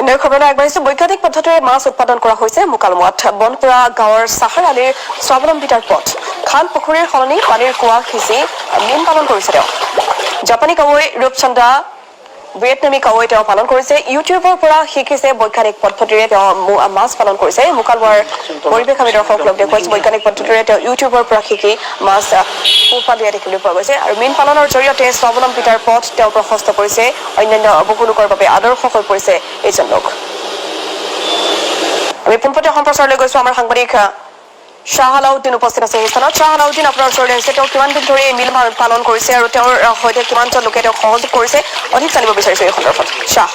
অন্য খবৰলৈ আগবাঢ়িছো বৈজ্ঞানিক পদ্ধতিৰে মাছ উৎপাদন কৰা হৈছে মুকালমুৱাত বনপুৰা গাঁৱৰ চাহাৰ আলিৰ স্বাৱলম্বিতাৰ পথ খাল পুখুৰীৰ সলনি পানীৰ কুঁৱা সিঁচি মীন পালন কৰিছে তেওঁ জাপানী কাৱৈ ৰূপচন্দা ভিয়েটনামী কাৱৈ তেওঁ পালন কৰিছে ইউটিউবৰ পৰা শিকিছে বৈজ্ঞানিক পদ্ধতিৰে তেওঁ মাছ পালন কৰিছে মুকালমুৱাৰ পৰিৱেশবিদ দৰ্শক লগ দেখুৱাইছে বৈজ্ঞানিক পদ্ধতিৰে তেওঁ ইউটিউবৰ পৰা শিকি মাছ পোহপাল দিয়া দেখিবলৈ পোৱা গৈছে আৰু মীন পালনৰ জৰিয়তে স্বাৱলম্বিতাৰ পথ তেওঁ প্ৰশস্ত কৰিছে অন্যান্য বহু লোকৰ বাবে আদৰ্শ হৈ পৰিছে এইজন লোক আমি পোনপটীয়া সম্প্ৰচাৰলৈ গৈছো আমাৰ সাংবাদিক শাহ আলাউদ্দিন উপস্থিত আছে এই স্থানত শাহ আলাউদ্দিন আপোনাৰ ওচৰলৈ আহিছে তেওঁ কিমান দিন ধৰি মিল পালন কৰিছে আৰু তেওঁৰ সৈতে কিমানজন লোকে তেওঁক সহযোগ কৰিছে অধিক জানিব বিচাৰিছো এই সন্দৰ্ভত শাহ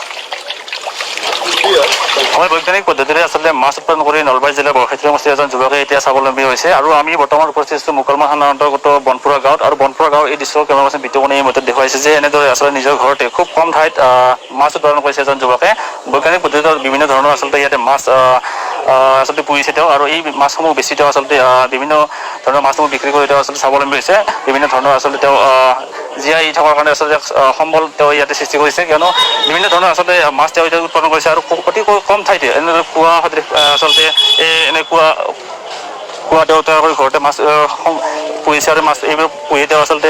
আমি বৈজ্ঞানিক পদ্ধতিৰে আচলতে মাছ উৎপাদন কৰি নলবাৰী জিলাৰ বৰক্ষেত্ৰী সমষ্টিৰ এজন যুৱকে এতিয়া স্বাৱলম্বী হৈছে আৰু আমি বৰ্তমান উপস্থিত আছো মুকালমুৱা থানাৰ অন্তৰ্গত বনপুৰা গাঁৱত আৰু বনপুৰা গাঁৱৰ এই দৃশ্য কেমেৰা পাৰ্চন বিতুমণি এই মতে দেখুৱাইছে যে এনেদৰে আচলতে নিজৰ ঘৰতে খুব কম ঠাইত মাছ উৎপাদন কৰিছে এজন যুৱকে বৈজ্ঞানিক পদ্ধতিত বিভিন্ন ধৰণৰ আচলতে ইয়াতে মাছ আচলতে পুহিছে তেওঁ আৰু এই মাছসমূহ বেছি তেওঁ আচলতে বিভিন্ন ধৰণৰ মাছসমূহ বিক্ৰী কৰি তেওঁ আচলতে স্বাৱলম্বী হৈছে বিভিন্ন ধৰণৰ আচলতে তেওঁ জীয়াই থকাৰ কাৰণে আচলতে সম্বল তেওঁ ইয়াতে সৃষ্টি কৰিছে কিয়নো বিভিন্ন ধৰণৰ আচলতে মাছ তেওঁ এতিয়া উৎপাদন কৰিছে আৰু অতি কম ঠাইতে এনেদৰে কুঁৱা আচলতে কুঁৱা তেওঁ তৈয়াৰ কৰি ঘৰতে মাছ পুহিছে আৰু মাছ এইবোৰ পুহি তেওঁ আচলতে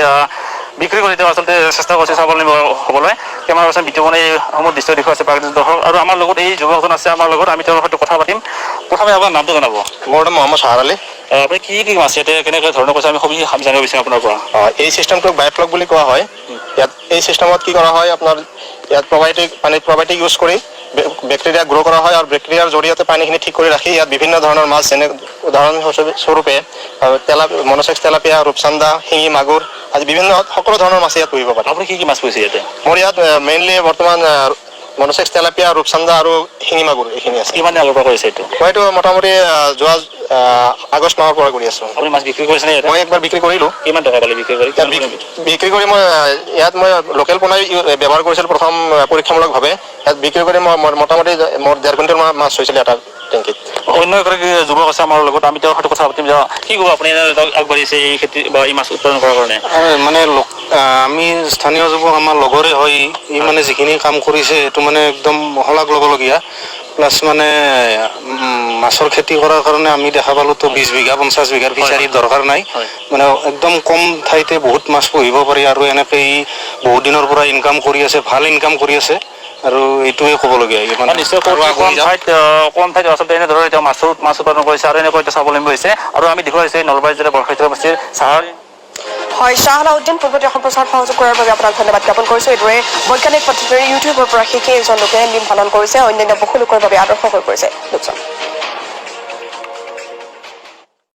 বিক্ৰী কৰি তেওঁ আচলতে চেষ্টা কৰিছে স্বাৱলম্বী হ'বলৈ কেমেৰা পাৰ্চন বিতুমণি এইসমূহ দৃশ্য দেখুৱাইছে প্ৰাকৃতিক দৰ্শক আৰু আমাৰ লগত এই যুৱকজন আছে আমাৰ লগত আমি তেওঁৰ সৈতে কথা পাতিম প্ৰথমে আপোনাৰ নামটো জনাব মোৰ নাম মহম্মদ চাহাৰ আলী আপুনি কি মাছ ইয়াতে কেনেকৈ ধৰণৰ কৈছে আমি সবিশেষ জানিব বিচাৰিম আপোনাৰ পৰা এই চিষ্টেমটোক বায়'ফ্লক বুলি কোৱা হয় ইয়াত এই চিষ্টেমত কি কৰা হয় আপোনাৰ ইয়াত প্ৰবায়টিক ইউজ কৰি বেক্টেৰিয়া গ্ৰ' কৰা হয় আৰু বেক্টেৰিয়াৰ জৰিয়তে পানীখিনি ঠিক কৰি ৰাখি ইয়াত বিভিন্ন ধৰণৰ মাছ যেনে উদাহৰণস্বৰূপে মনচেক্স তেলাপিয়া ৰূপচান্দা শিঙি মাগুৰ আদি বিভিন্ন সকলো ধৰণৰ মাছ ইয়াত পুহিব পাৰে আপুনি কি মাছ পুহিছে ইয়াতে মোৰ ইয়াত মেইনলি বৰ্তমান মনচেক্স তেলাপিয়া ৰূপচান্দা আৰু শিঙি মাগুৰ এইখিনি আছে কিমান আগৰ পৰা কৰিছে এইটো মই এইটো মোটামুটি যোৱা আগষ্ট মাহৰ পৰা কৰি আছোঁ আপুনি মাছ বিক্ৰী কৰিছে নে মই একবাৰ বিক্ৰী কৰিলোঁ কিমান টকা পালে বিক্ৰী কৰি বিক্ৰী কৰি মই ইয়াত মই লোকেল পোনাই ব্যৱহাৰ কৰিছিলোঁ প্ৰথম পৰীক্ষামূলকভাৱে ইয়াত বিক্ৰী কৰি মই মোটামুটি মোৰ 1.5 কুইণ্টেল মাছ হৈছিলে এটা টেংকিত অন্য এগৰাকী যুৱক আছে আমাৰ লগত আমি তেওঁৰ সৈতে কথা পাতিম যে কি ক'ব আপুনি আগবাঢ়িছে এই খেতি বা এই মাছ উৎপাদন কৰাৰ কাৰণে মানে আমি স্থানীয় যুৱক আমাৰ লগৰে হয় ই মানে যিখিনি কাম কৰিছে এইটো মানে একদম শলাগ ল'বলগীয়া প্লাছ মানে মাছৰ খেতি কৰাৰ কাৰণে আমি দেখা পালোঁতো 20 বিঘা 50 বিঘাৰ ফিচাৰীৰ দৰকাৰ নাই মানে একদম কম ঠাইতে বহুত মাছ পুহিব পাৰি আৰু এনেকৈ ই বহুত দিনৰ পৰা ইনকাম কৰি আছে ভাল ইনকাম কৰি আছে আৰু এইটোৱে ক'বলগীয়া নিশ্চয় কম ঠাইত আচলতে এনেদৰে এতিয়া মাছ উৎপাদন কৰিছে আৰু এনেকৈ এতিয়া স্বাৱলম্বী হৈছে আৰু আমি দেখুৱাইছে নলবাৰী জিলাৰ বৰক্ষেত্ৰী সমষ্টিৰ চাহাৰ হয় শাহ আলাউদ্দিন পোনপটীয়া সম্প্ৰচাৰ সহযোগ কৰাৰ বাবে আপোনাক ধন্যবাদ জ্ঞাপন কৰিছো এইদৰে বৈজ্ঞানিক পদ্ধতিৰে ইউটিউবৰ পৰা শিকি এজন লোকে মীন পালন কৰিছে অন্যান্য বহু লোকৰ বাবে আদৰ্শ হৈ পৰিছে লোকজন